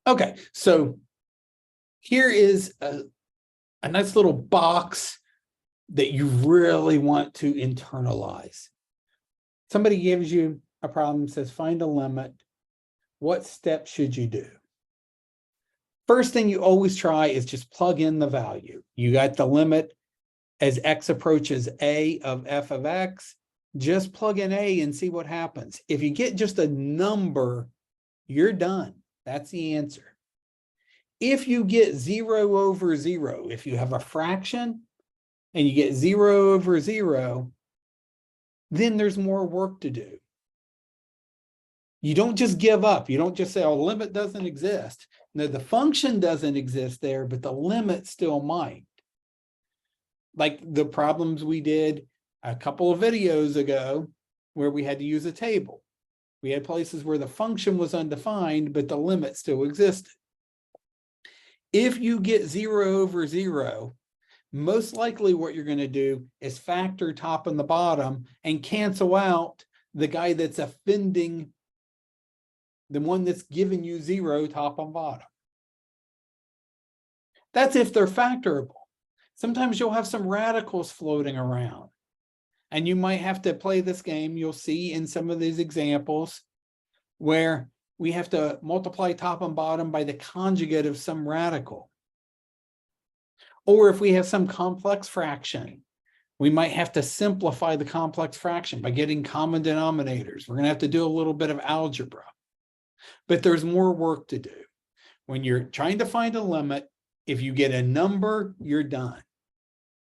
Okay, so here is a nice little box that you really want to internalize. Somebody gives you a problem, says find a limit. What step should you do? First thing you always try is just plug in the value. You got the limit as x approaches a of f of x. Just plug in a and see what happens. If you get just a number, you're done. That's the answer. If you get 0 over 0, if you have a fraction and you get 0 over 0, then there's more work to do. You don't just give up. You don't just say, oh, limit doesn't exist. No, the function doesn't exist there, but the limit still might. Like the problems we did a couple of videos ago where we had to use a table. We had places where the function was undefined, but the limit still existed. If you get 0 over 0, most likely what you're going to do is factor top and the bottom and cancel out the guy that's offending the one that's giving you 0 top and bottom. That's if they're factorable. Sometimes you'll have some radicals floating around, and you might have to play this game. You'll see in some of these examples where we have to multiply top and bottom by the conjugate of some radical. Or if we have some complex fraction, we might have to simplify the complex fraction by getting common denominators. We're going to have to do a little bit of algebra. But there's more work to do. When you're trying to find a limit, if you get a number, you're done.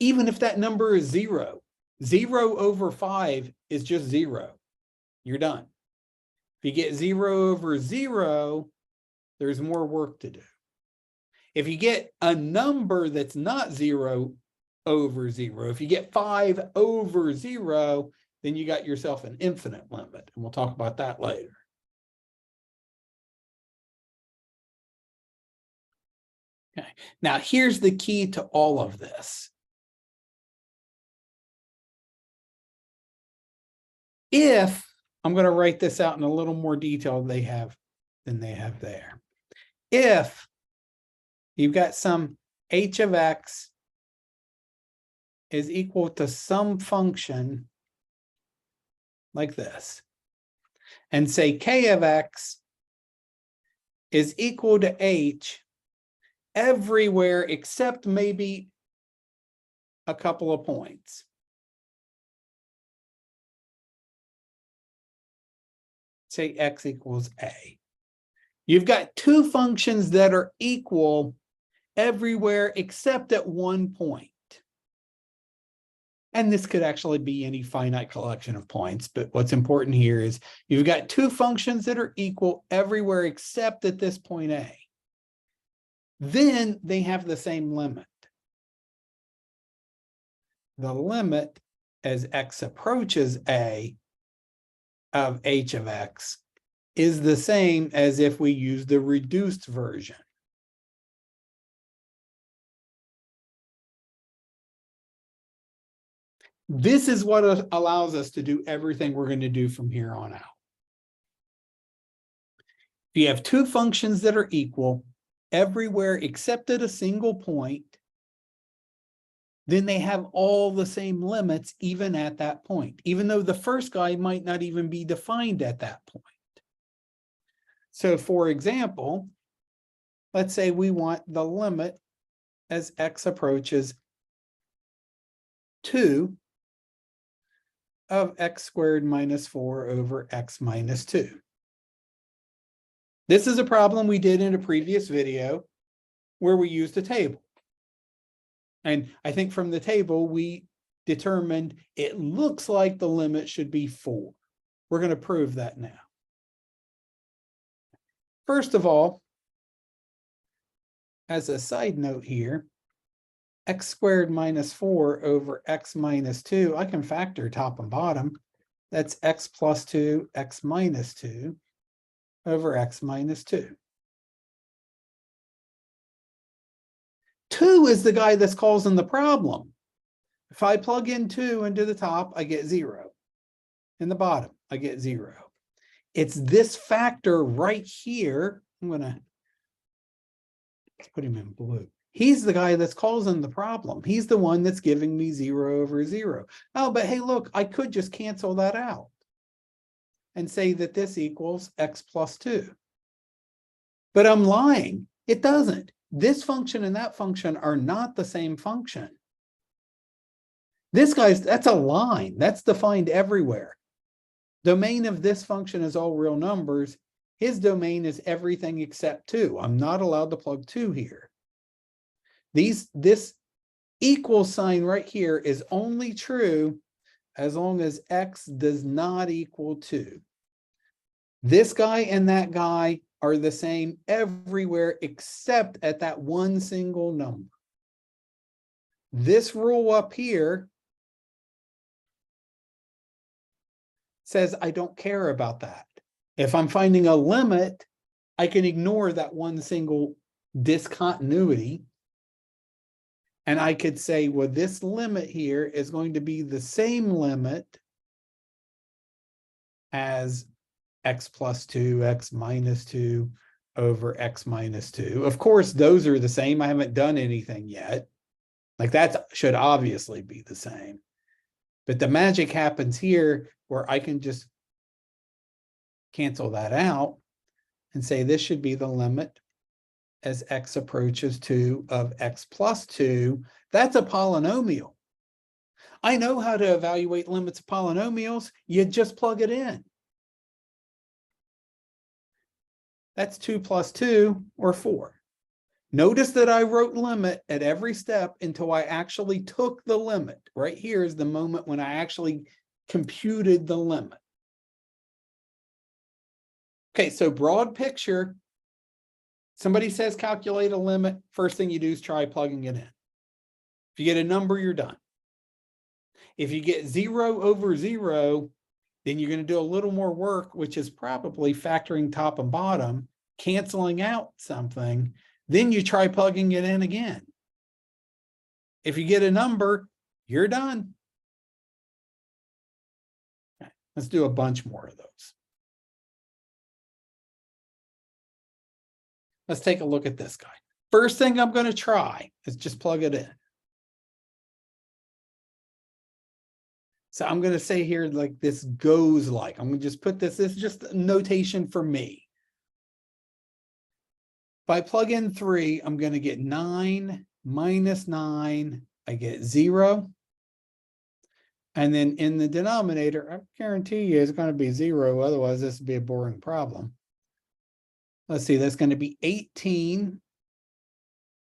Even if that number is 0, 0 over 5 is just 0. You're done. If you get 0 over 0, there's more work to do. If you get a number that's not 0 over 0, if you get 5 over 0, then you got yourself an infinite limit. And we'll talk about that later. Okay. Now, here's the key to all of this. If, I'm going to write this out in a little more detail than they have there. If you've got some h of x is equal to some function like this, and say k of x is equal to h everywhere except maybe a couple of points. Say x equals a. You've got two functions that are equal everywhere except at one point. And this could actually be any finite collection of points, but what's important here is you've got two functions that are equal everywhere except at this point A. Then they have the same limit. The limit as x approaches A of h of x is the same as if we use the reduced version. This is what allows us to do everything we're going to do from here on out. If you have two functions that are equal everywhere except at a single point, then they have all the same limits even at that point, even though the first guy might not even be defined at that point. So for example, let's say we want the limit as x approaches 2 of x squared minus 4 over x minus 2. This is a problem we did in a previous video where we used a table. And I think from the table, we determined it looks like the limit should be 4. We're going to prove that now. First of all, as a side note here, x squared minus 4 over x minus 2, I can factor top and bottom. That's x plus 2, x minus 2 over x minus 2. 2 is the guy that's causing the problem. If I plug in 2 into the top, I get 0. In the bottom, I get 0. It's this factor right here. I'm going to Let's put him in blue. He's the guy that's causing the problem. He's the one that's giving me 0 over 0. Oh, but hey, look, I could just cancel that out and say that this equals x plus 2. But I'm lying. It doesn't. This function and that function are not the same function. This guy's, that's a line. That's defined everywhere. Domain of this function is all real numbers. His domain is everything except 2. I'm not allowed to plug 2 here. This equal sign right here is only true as long as x does not equal 2. This guy and that guy are the same everywhere except at that one single number. This rule up here says I don't care about that. If I'm finding a limit, I can ignore that one single discontinuity. And I could say, well, this limit here is going to be the same limit as x plus 2, x minus 2 over x minus 2. Of course, those are the same. I haven't done anything yet. Like that should obviously be the same. But the magic happens here where I can just cancel that out and say this should be the limit as x approaches 2 of x plus 2. That's a polynomial. I know how to evaluate limits of polynomials. You just plug it in. That's 2 plus 2 or 4. Notice that I wrote limit at every step until I actually took the limit. Right here is the moment when I actually computed the limit. Okay, so broad picture. Somebody says calculate a limit. First thing you do is try plugging it in. If you get a number, you're done. If you get 0 over 0, then you're going to do a little more work, which is probably factoring top and bottom, canceling out something. Then you try plugging it in again. If you get a number, you're done. Okay, let's do a bunch more of those. Let's take a look at this guy. First thing I'm going to try is just plug it in. So I'm going to say here like this goes like. I'm going to just put this is just a notation for me. If I plug in 3, I'm going to get 9 minus 9. I get 0. And then in the denominator, I guarantee you it's going to be 0. Otherwise, this would be a boring problem. Let's see, that's going to be 18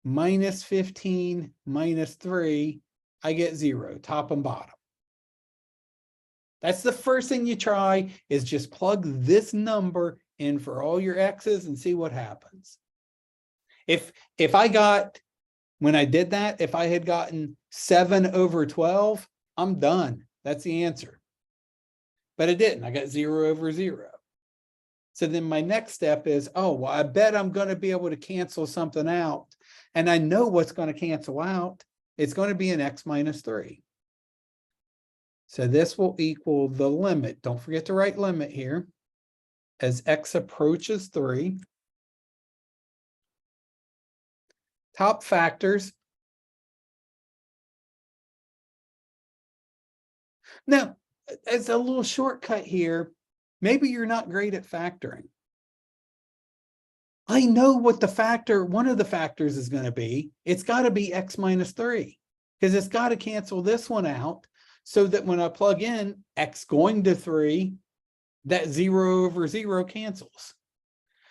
minus 15 minus 3. I get 0, top and bottom. That's the first thing you try is just plug this number in for all your x's and see what happens. If I got, when I did that, if I had gotten 7 over 12, I'm done. That's the answer. But I didn't. I got 0 over 0. So then my next step is, oh, well, I bet I'm going to be able to cancel something out. And I know what's going to cancel out. It's going to be an x minus 3. So this will equal the limit. Don't forget to write limit here. As x approaches 3. Top factors. Now, as a little shortcut here, maybe you're not great at factoring. I know what the factor, one of the factors is going to be. It's got to be x minus 3 because it's got to cancel this one out so that when I plug in x going to 3, that 0 over 0 cancels.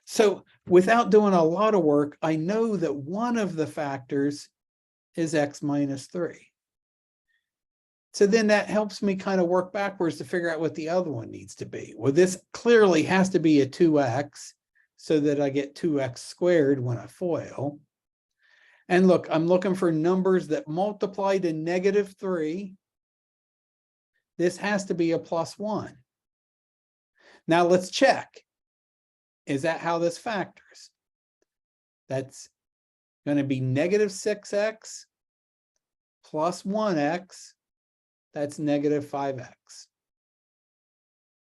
So without doing a lot of work, I know that one of the factors is x minus 3. So then that helps me kind of work backwards to figure out what the other one needs to be. Well, this clearly has to be a 2x so that I get 2x squared when I FOIL. And look, I'm looking for numbers that multiply to negative 3. This has to be a plus 1. Now let's check. Is that how this factors? That's going to be negative 6x plus 1x. That's negative 5x.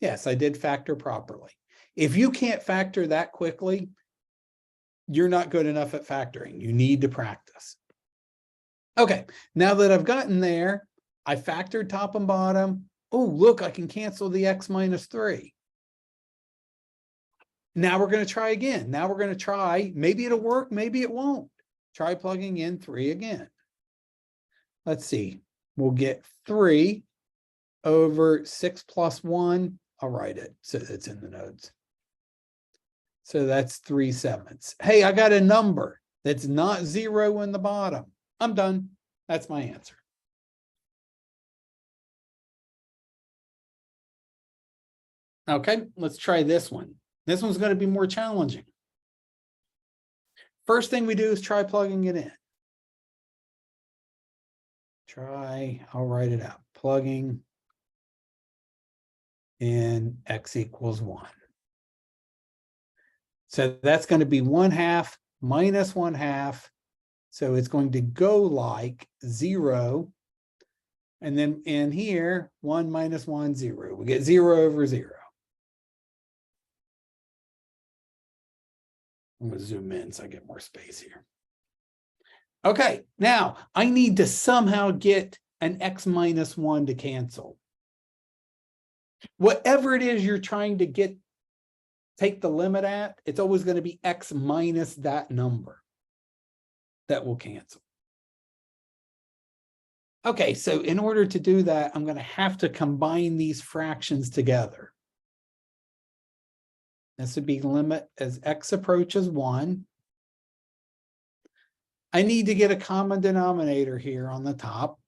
Yes, I did factor properly. If you can't factor that quickly, you're not good enough at factoring. You need to practice. Okay, now that I've gotten there, I factored top and bottom. Oh, look, I can cancel the x minus 3. Now we're going to try again. Now we're going to try, maybe it'll work, maybe it won't. Try plugging in 3 again. Let's see. We'll get 3 over 6 plus 1. I'll write it so it's in the notes. So that's 3/7. Hey, I got a number that's not 0 in the bottom. I'm done. That's my answer. Okay, let's try this one. This one's going to be more challenging. First thing we do is try plugging it in. I'll write it out. Plugging in x equals 1. So that's going to be 1/2 minus 1/2. So it's going to go like 0. And then in here, 1 minus 1, 0. We get 0 over 0. I'm going to zoom in so I get more space here. Okay, now I need to somehow get an x minus 1 to cancel. Whatever it is you're trying to take the limit at, it's always going to be x minus that number that will cancel. Okay, so in order to do that, I'm going to have to combine these fractions together. This would be limit as x approaches 1. I need to get a common denominator here on the top.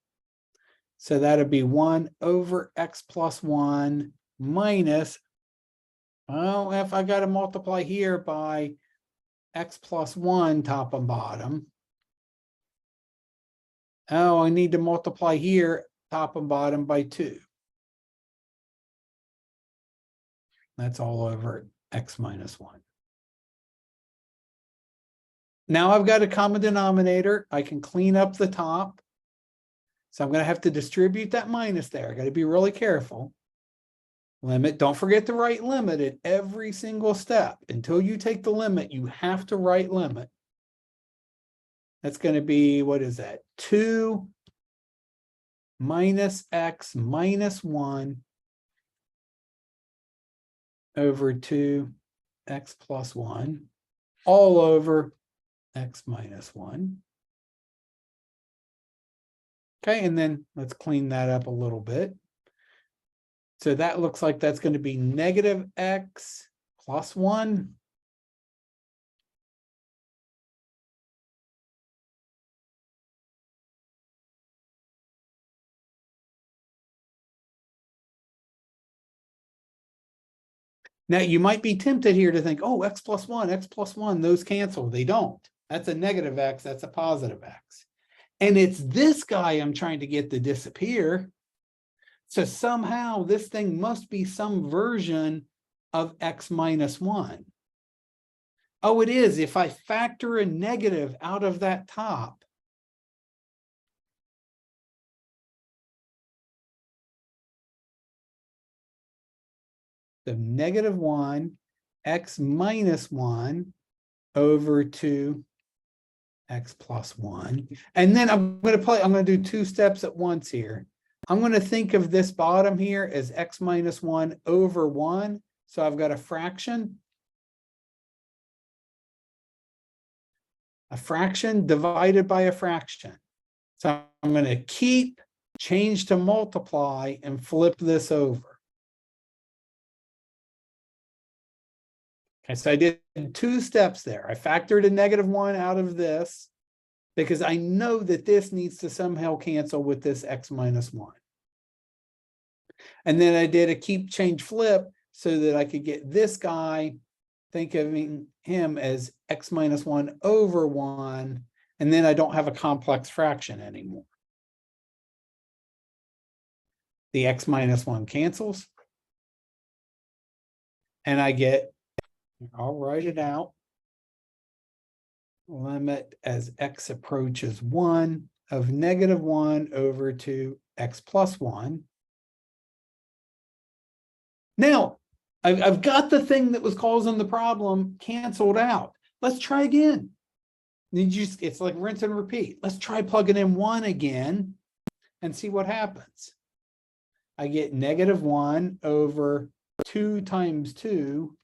So that would be 1 over x plus 1 minus, well, if I got to multiply here by x plus 1 top and bottom. Oh, I need to multiply here top and bottom by 2. That's all over x minus 1. Now I've got a common denominator. I can clean up the top. So I'm going to have to distribute that minus there. I got to be really careful. Limit, don't forget to write limit at every single step. Until you take the limit, you have to write limit. That's going to be, what is that? 2 minus x minus 1 over 2 x plus 1 all over x minus 1. Okay, and then let's clean that up a little bit. So that looks like that's going to be negative x plus 1. Now, you might be tempted here to think, oh, x plus 1, those cancel. They don't. That's a negative x, that's a positive x. And it's this guy I'm trying to get to disappear. So somehow this thing must be some version of x minus 1. Oh, it is. If I factor a negative out of that top, the negative 1, x minus 1 over 2 x plus 1. And then I'm going to do 2 steps at once here. I'm going to think of this bottom here as x minus 1 over 1. So I've got a fraction divided by a fraction. So I'm going to keep, change to multiply, and flip this over. Okay, so I did 2 steps there. I factored a negative 1 out of this because I know that this needs to somehow cancel with this x minus 1. And then I did a keep, change, flip so that I could get this guy, think of him as x minus 1 over 1, and then I don't have a complex fraction anymore. The x minus 1 cancels, and I get, I'll write it out, limit as x approaches 1 of negative 1 over 2 x plus 1. Now, I've got the thing that was causing the problem canceled out. Let's try again. It's like rinse and repeat. Let's try plugging in 1 again and see what happens. I get -1 over 2 times 2,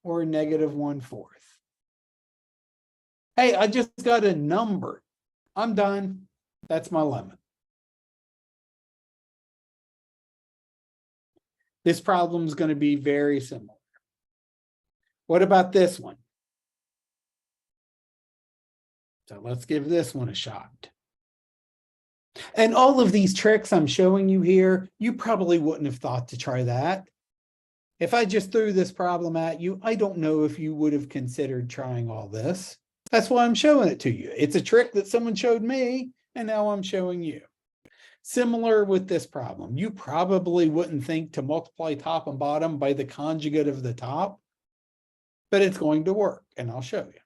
or -1/4. Hey, I just got a number. I'm done. That's my limit. This problem is going to be very similar. What about this one? So let's give this one a shot. And all of these tricks I'm showing you here, you probably wouldn't have thought to try that. If I just threw this problem at you, I don't know if you would have considered trying all this. That's why I'm showing it to you. It's a trick that someone showed me, and now I'm showing you. Similar with this problem. You probably wouldn't think to multiply top and bottom by the conjugate of the top, but it's going to work, and I'll show you.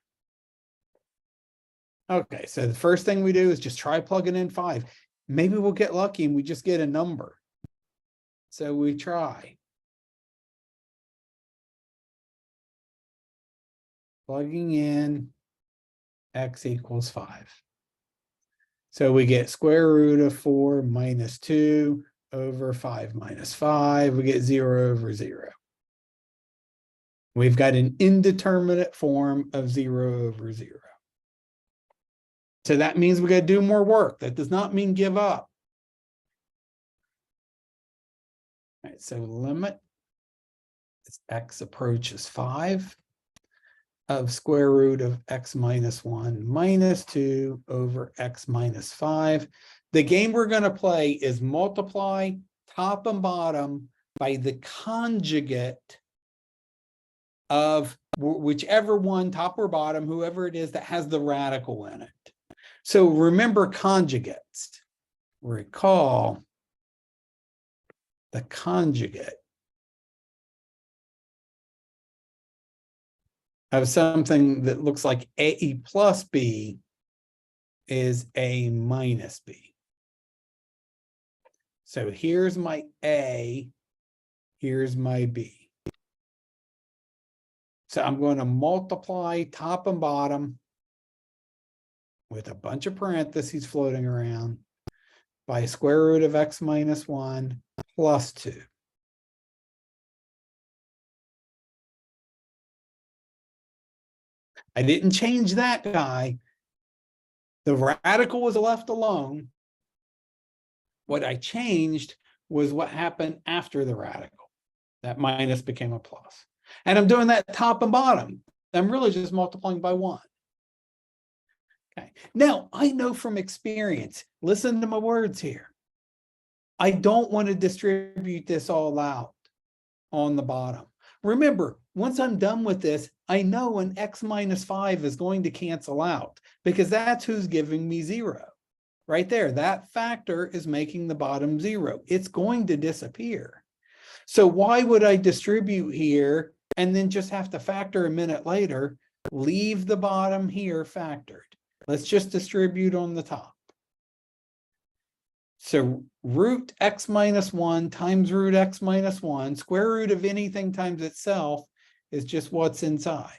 Okay, so the first thing we do is just try plugging in 5. Maybe we'll get lucky and we just get a number. So we try. Plugging in x equals 5. So we get square root of 4 minus 2 over 5 minus 5. We get 0 over 0. We've got an indeterminate form of 0 over 0. So that means we got to do more work. That does not mean give up. All right, so limit as x approaches 5 of square root of x minus 1 minus 2 over x minus 5. The game we're going to play is multiply top and bottom by the conjugate of whichever one, top or bottom, whoever it is that has the radical in it. So remember conjugates. Recall the conjugate of something that looks like A plus B is A minus B. So here's my A, here's my B. So I'm going to multiply top and bottom with a bunch of parentheses floating around by square root of x minus 1 plus 2. I didn't change that guy. The radical was left alone. What I changed was what happened after the radical. That minus became a plus. And I'm doing that top and bottom. I'm really just multiplying by 1. Okay. Now, I know from experience, listen to my words here. I don't want to distribute this all out on the bottom. Remember, once I'm done with this, I know an x minus 5 is going to cancel out because that's who's giving me 0. Right there, that factor is making the bottom 0. It's going to disappear. So why would I distribute here and then just have to factor a minute later? Leave the bottom here factored. Let's just distribute on the top. So root x minus 1 times root x minus 1, square root of anything times itself is just what's inside.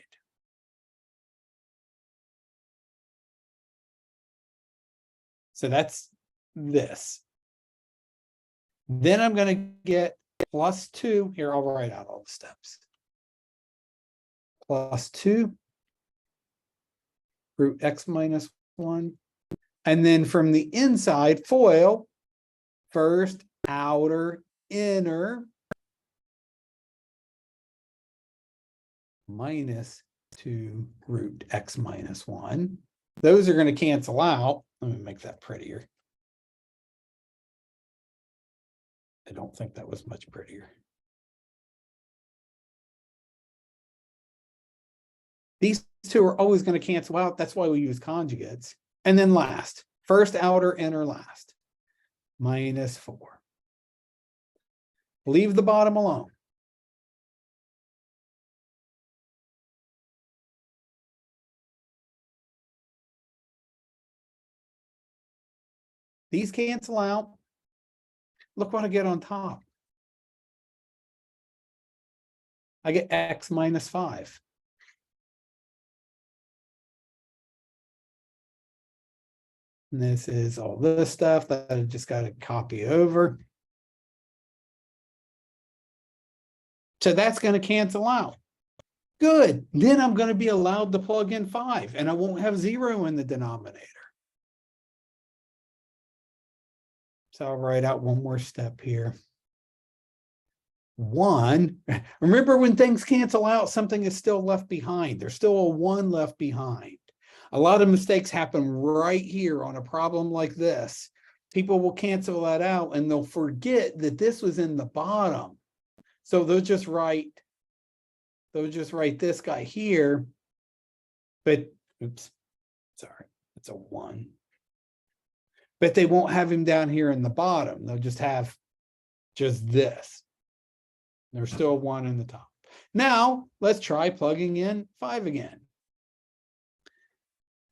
So that's this. Then I'm going to get plus 2. Here, I'll write out all the steps. Plus 2 root x minus 1. And then from the inside, FOIL, first, outer, inner, minus 2 root x minus 1. Those are going to cancel out. Let me make that prettier. I don't think that was much prettier. These two are always going to cancel out. That's why we use conjugates. And then last, first, outer, inner, last, minus 4. Leave the bottom alone. These cancel out. Look what I get on top. I get x minus 5. And this is all this stuff that I just got to copy over. So that's going to cancel out. Good. Then I'm going to be allowed to plug in 5 and I won't have 0 in the denominator. So I'll write out one more step here. 1. Remember, when things cancel out, something is still left behind. There's still a 1 left behind. A lot of mistakes happen right here on a problem like this. People will cancel that out and they'll forget that this was in the bottom. So they'll just write this guy here, but oops, sorry, it's a 1. But they won't have him down here in the bottom. They'll just have just this. There's still 1 in the top. Now let's try plugging in 5 again.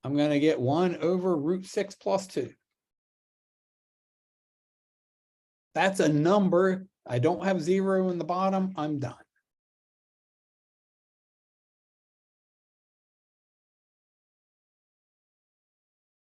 I'm going to get 1 over root 6 plus 2. That's a number. I don't have 0 in the bottom. I'm done.